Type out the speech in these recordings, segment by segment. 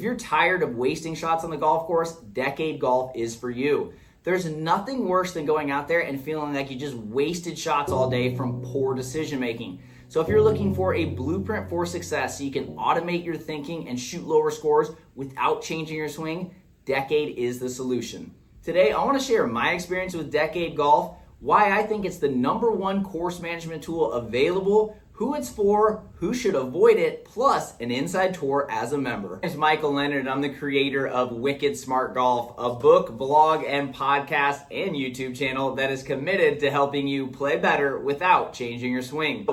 you're tired of wasting shots on the golf course, Decade Golf is for you. There's nothing worse than going out there and feeling like you just wasted shots all day from poor decision making. So if you're looking for a blueprint for success so you can automate your thinking and shoot lower scores without changing your swing, Decade is the solution. Today, I want to share my experience with Decade Golf, why I think it's the #1 course management tool available, who it's for, who should avoid it, plus an inside tour as a member. My name is Michael Leonard, and I'm the creator of Wicked Smart Golf, a book, blog, and podcast and YouTube channel that is committed to helping you play better without changing your swing.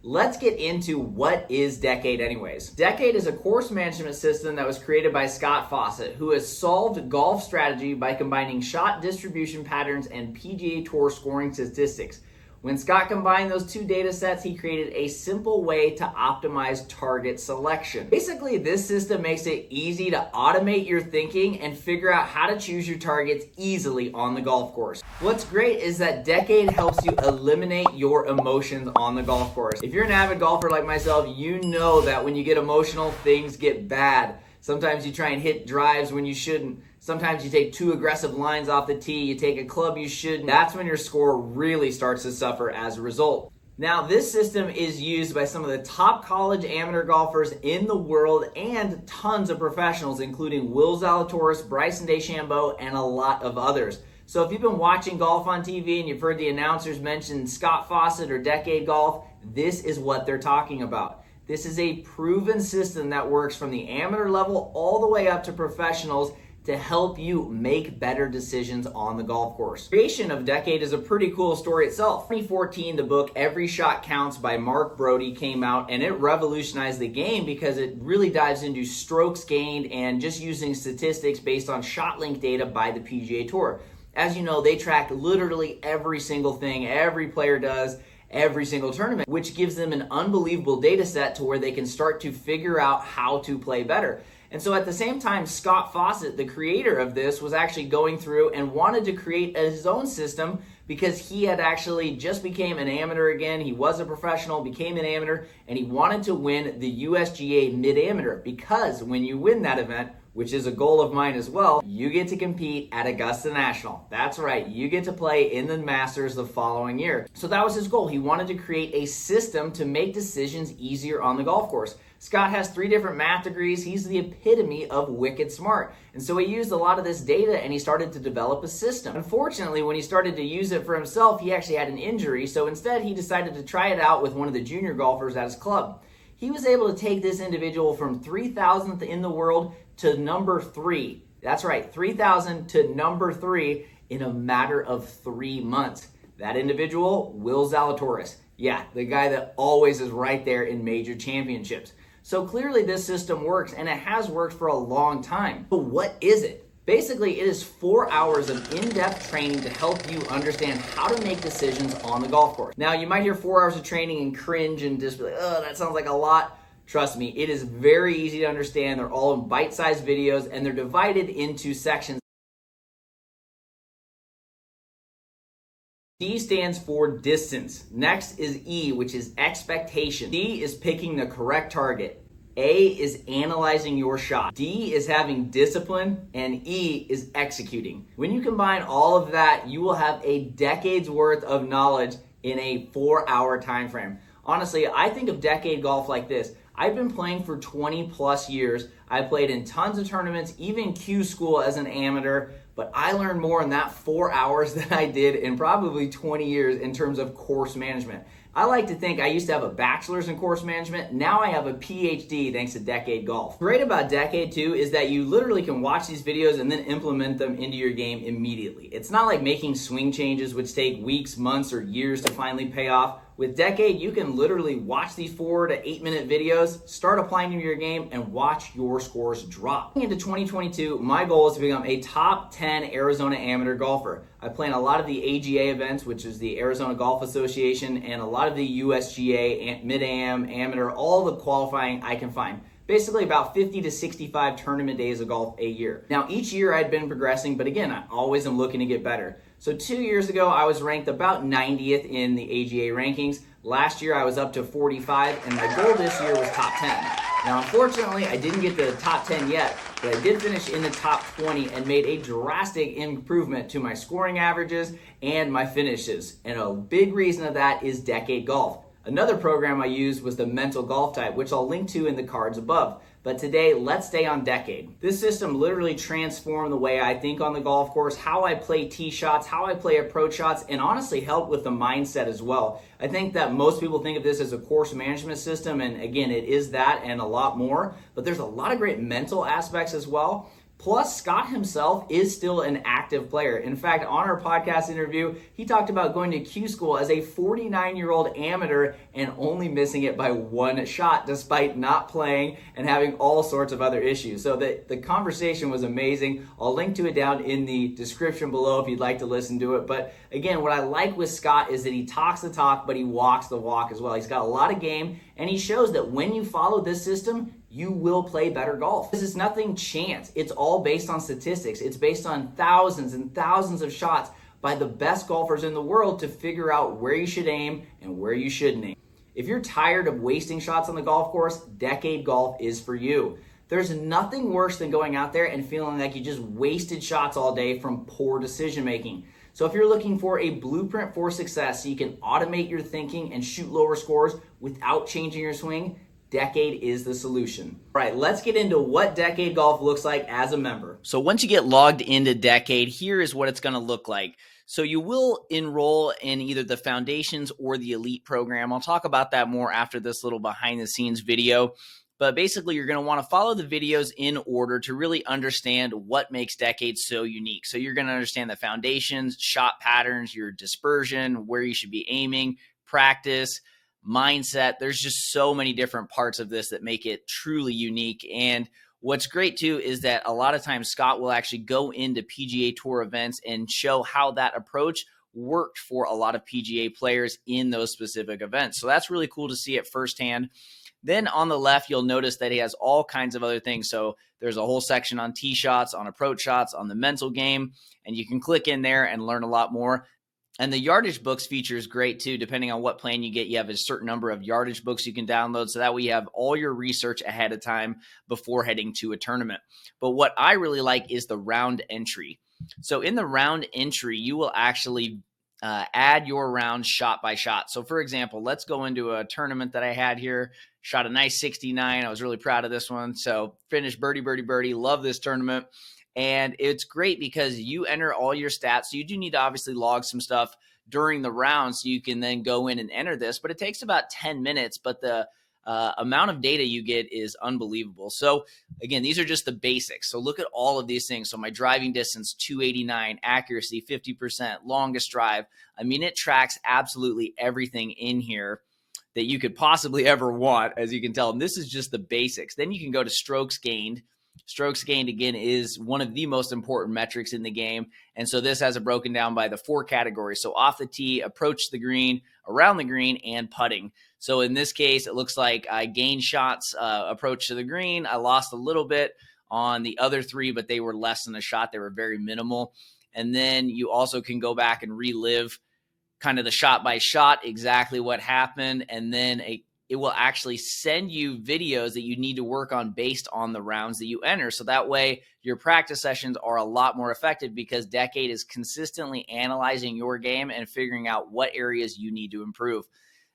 Let's get into what is Decade anyways. Decade is a course management system that was created by Scott Fawcett, who has solved golf strategy by combining shot distribution patterns and PGA Tour scoring statistics. When Scott combined those two data sets, he created a simple way to optimize target selection. Basically, this system makes it easy to automate your thinking and figure out how to choose your targets easily on the golf course. What's great is that Decade helps you eliminate your emotions on the golf course. If you're an avid golfer like myself, you know that when you get emotional, things get bad. Sometimes you try and hit drives when you shouldn't. Sometimes you take too aggressive lines off the tee. You take a club you shouldn't. That's when your score really starts to suffer as a result. Now, this system is used by some of the top college amateur golfers in the world and tons of professionals, including Will Zalatoris, Bryson DeChambeau, and a lot of others. So if you've been watching golf on TV and you've heard the announcers mention Scott Fawcett or Decade Golf, this is what they're talking about. This is a proven system that works from the amateur level all the way up to professionals to help you make better decisions on the golf course. The creation of Decade is a pretty cool story itself. In 2014, the book Every Shot Counts by Mark Brody came out, and it revolutionized the game because it really dives into strokes gained and just using statistics based on shot link data by the PGA Tour. As you know, they track literally every single thing every player does every single tournament, which gives them an unbelievable data set to where they can start to figure out how to play better. And so at the same time, Scott Fawcett, the creator of this, was actually going through and wanted to create his own system because he had actually just became an amateur again. He was a professional, became an amateur, and he wanted to win the USGA Mid-Amateur because when you win that event, which is a goal of mine as well, you get to compete at Augusta National. That's right, you get to play in the Masters the following year. So that was his goal. He wanted to create a system to make decisions easier on the golf course. Scott has 3 different math degrees. He's the epitome of wicked smart. And so he used a lot of this data and he started to develop a system. Unfortunately, when he started to use it for himself, he actually had an injury. So instead, he decided to try it out with one of the junior golfers at his club. He was able to take this individual from 3,000th in the world to number 3. That's right, 3,000 to number 3 in a matter of 3 months. That individual, Will Zalatoris. Yeah, the guy that always is right there in major championships. So clearly this system works, and it has worked for a long time. But what is it? Basically, it is 4 hours of in-depth training to help you understand how to make decisions on the golf course. Now, you might hear 4 hours of training and cringe and just be like, oh, that sounds like a lot. Trust me, it is very easy to understand. They're all in bite-sized videos, and they're divided into sections. D stands for distance. Next is E, which is expectation. D is picking the correct target. A is analyzing your shot. D is having discipline, and E is executing. When you combine all of that, you will have a decade's worth of knowledge in a 4-hour time frame. Honestly, I think of Decade Golf like this. I've been playing for 20 plus years. I played in tons of tournaments, even Q school as an amateur, but I learned more in that 4 hours than I did in probably 20 years in terms of course management. I like to think I used to have a bachelor's in course management. Now I have a PhD thanks to Decade Golf. Great about Decade too is that you literally can watch these videos and then implement them into your game immediately. It's not like making swing changes which take weeks, months, or years to finally pay off. With Decade, you can literally watch these 4 to 8 minute videos, start applying them to your game, and watch your scores drop. Into 2022, my goal is to become a top 10 Arizona amateur golfer. I play in a lot of the AGA events, which is the Arizona Golf Association, and a lot of the USGA, Mid-Am, Amateur, all the qualifying I can find. Basically about 50 to 65 tournament days of golf a year. Now each year I'd been progressing, but again, I always am looking to get better. So 2 years ago, I was ranked about 90th in the AGA rankings. Last year I was up to 45, and my goal this year was top 10. Now, unfortunately, I didn't get the top 10 yet, but I did finish in the top 20 and made a drastic improvement to my scoring averages and my finishes. And a big reason of that is Decade Golf. Another program I used was the Mental Golf Type, which I'll link to in the cards above. But today, let's stay on Decade. This system literally transformed the way I think on the golf course, how I play tee shots, how I play approach shots, and honestly helped with the mindset as well. I think that most people think of this as a course management system, and again, it is that and a lot more, but there's a lot of great mental aspects as well. Plus, Scott himself is still an active player. In fact, on our podcast interview, he talked about going to Q school as a 49-year-old amateur and only missing it by one shot despite not playing and having all sorts of other issues. So the conversation was amazing. I'll link to it down in the description below if you'd like to listen to it. But again, what I like with Scott is that he talks the talk, but he walks the walk as well. He's got a lot of game, and he shows that when you follow this system, you will play better golf. This is nothing chance. It's all based on statistics. It's based on thousands and thousands of shots by the best golfers in the world to figure out where you should aim and where you shouldn't aim. If you're tired of wasting shots on the golf course, Decade Golf is for you. There's nothing worse than going out there and feeling like you just wasted shots all day from poor decision making. So if you're looking for a blueprint for success so you can automate your thinking and shoot lower scores without changing your swing, Decade is the solution. All right, let's get into what Decade Golf looks like as a member. So once you get logged into Decade, here is what it's going to look like. So you will enroll in either the Foundations or the Elite program. I'll talk about that more after this little behind the scenes video. But basically, you're going to want to follow the videos in order to really understand what makes Decade so unique. So you're going to understand the foundations, shot patterns, your dispersion, where you should be aiming, practice, mindset. There's just so many different parts of this that make it truly unique. And what's great too is that a lot of times Scott will actually go into PGA Tour events and show how that approach worked for a lot of PGA players in those specific events. So that's really cool to see it firsthand. Then on the left, you'll notice that he has all kinds of other things. So there's a whole section on tee shots, on approach shots, on the mental game, and you can click in there and learn a lot more. And the yardage books feature is great too. Depending on what plan you get, you have a certain number of yardage books you can download. So that way you have all your research ahead of time before heading to a tournament. But what I really like is the round entry. So in the round entry, you will actually add your round shot by shot. So for example, let's go into a tournament that I had here, shot a nice 69. I was really proud of this one. So finished birdie, birdie, birdie. Love this tournament. And it's great because you enter all your stats. So you do need to obviously log some stuff during the round so you can then go in and enter this. But it takes about 10 minutes, but the amount of data you get is unbelievable. So again, these are just the basics. So look at all of these things. So my driving distance, 289, accuracy, 50%, longest drive. I mean, it tracks absolutely everything in here that you could possibly ever want, as you can tell. And this is just the basics. Then you can go to strokes gained. Strokes gained, again, is one of the most important metrics in the game. And so this has it broken down by the 4 categories. So off the tee, approach the green, around the green, and putting. So in this case, it looks like I gained shots, approach to the green. I lost a little bit on the other 3, but they were less than a shot. They were very minimal. And then you also can go back and relive kind of the shot by shot, exactly what happened. And then it will actually send you videos that you need to work on based on the rounds that you enter. So that way your practice sessions are a lot more effective because Decade is consistently analyzing your game and figuring out what areas you need to improve.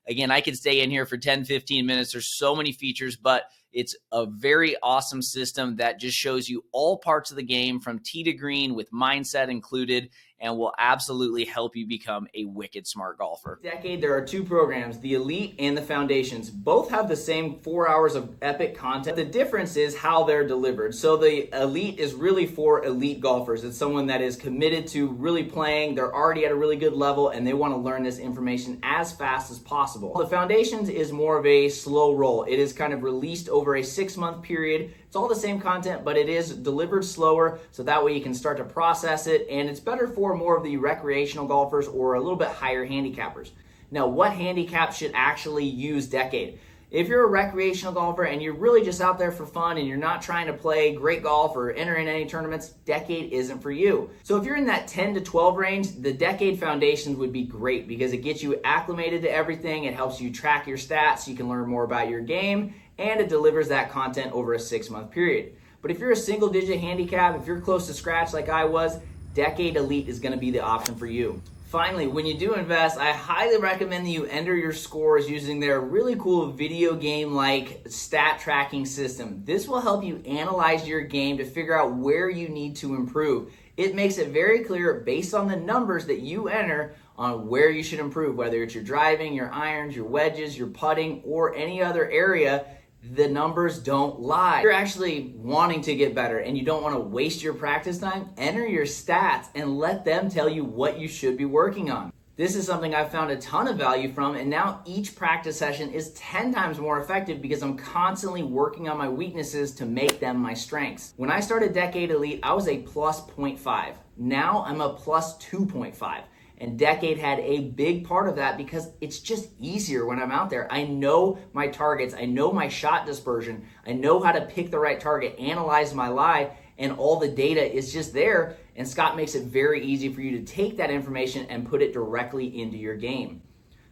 Again, I could stay in here for 10, 15 minutes. There's so many features, but it's a very awesome system that just shows you all parts of the game from tee to green with mindset included and will absolutely help you become a wicked smart golfer. Decade, there are 2 programs, the Elite and the Foundations. Both have the same 4 hours of epic content. The difference is how they're delivered. So the Elite is really for elite golfers. It's someone that is committed to really playing. They're already at a really good level and they want to learn this information as fast as possible. The Foundations is more of a slow roll. It is kind of released over a 6-month period. It's all the same content, but it is delivered slower, so that way you can start to process it, and it's better for more of the recreational golfers or a little bit higher handicappers. Now, what handicap should actually use Decade? If you're a recreational golfer and you're really just out there for fun and you're not trying to play great golf or enter in any tournaments, Decade isn't for you. So if you're in that 10 to 12 range, the Decade Foundations would be great because it gets you acclimated to everything. It helps you track your stats so you can learn more about your game. and it delivers that content over a 6-month period. But if you're a single digit handicap, if you're close to scratch like I was, Decade Elite is going to be the option for you. Finally, when you do invest, I highly recommend that you enter your scores using their really cool video game-like stat tracking system. This will help you analyze your game to figure out where you need to improve. It makes it very clear based on the numbers that you enter on where you should improve, whether it's your driving, your irons, your wedges, your putting, or any other area. The numbers don't lie. If you're actually wanting to get better and you don't want to waste your practice time, enter your stats and let them tell you what you should be working on. This is something I've found a ton of value from, and now each practice session is 10 times more effective because I'm constantly working on my weaknesses to make them my strengths. When I started Decade Elite, I was a plus 0.5. Now I'm a plus 2.5. And Decade had a big part of that because it's just easier when I'm out there. I know my targets, I know my shot dispersion, I know how to pick the right target, analyze my lie, and all the data is just there. And Scott makes it very easy for you to take that information and put it directly into your game.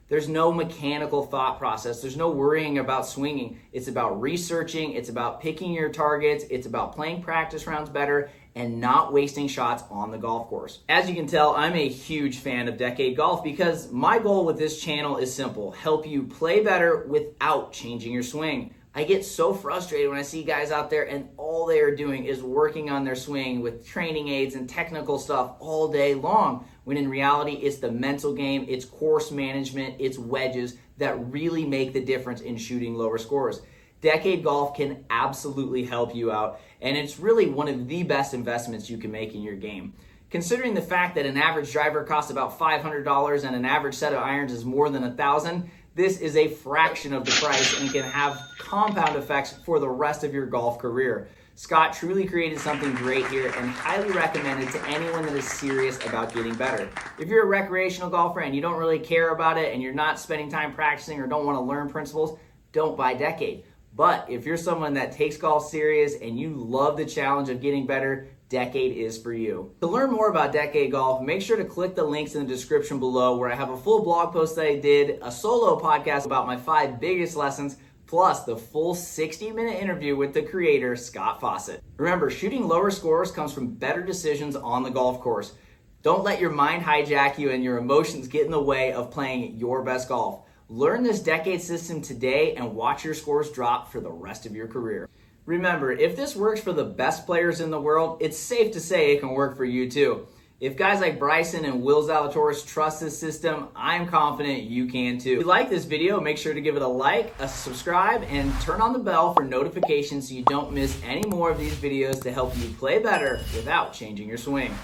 There's no mechanical thought process. There's no worrying about swinging. It's about researching. It's about picking your targets. It's about playing practice rounds better and not wasting shots on the golf course. As you can tell, I'm a huge fan of Decade Golf because my goal with this channel is simple: help you play better without changing your swing. I get so frustrated when I see guys out there and all they are doing is working on their swing with training aids and technical stuff all day long, when in reality it's the mental game, it's course management, it's wedges that really make the difference in shooting lower scores. Decade Golf can absolutely help you out, and it's really one of the best investments you can make in your game. Considering the fact that an average driver costs about $500 and an average set of irons is more than $1,000, this is a fraction of the price and can have compound effects for the rest of your golf career. Scott truly created something great here and highly recommend it to anyone that is serious about getting better. If you're a recreational golfer and you don't really care about it and you're not spending time practicing or don't want to learn principles, don't buy Decade. But if you're someone that takes golf serious and you love the challenge of getting better, Decade is for you. To learn more about Decade Golf, make sure to click the links in the description below where I have a full blog post that I did, a solo podcast about my 5 biggest lessons, plus the full 60-minute interview with the creator, Scott Fawcett. Remember, shooting lower scores comes from better decisions on the golf course. Don't let your mind hijack you and your emotions get in the way of playing your best golf. Learn this Decade system today and watch your scores drop for the rest of your career. Remember, if this works for the best players in the world, it's safe to say it can work for you too. If guys like Bryson and Will Zalatoris trust this system, I'm confident you can too. If you like this video, make sure to give it a like, a subscribe, and turn on the bell for notifications so you don't miss any more of these videos to help you play better without changing your swing.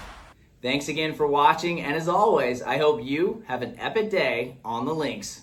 Thanks again for watching, and as always, I hope you have an epic day on the links.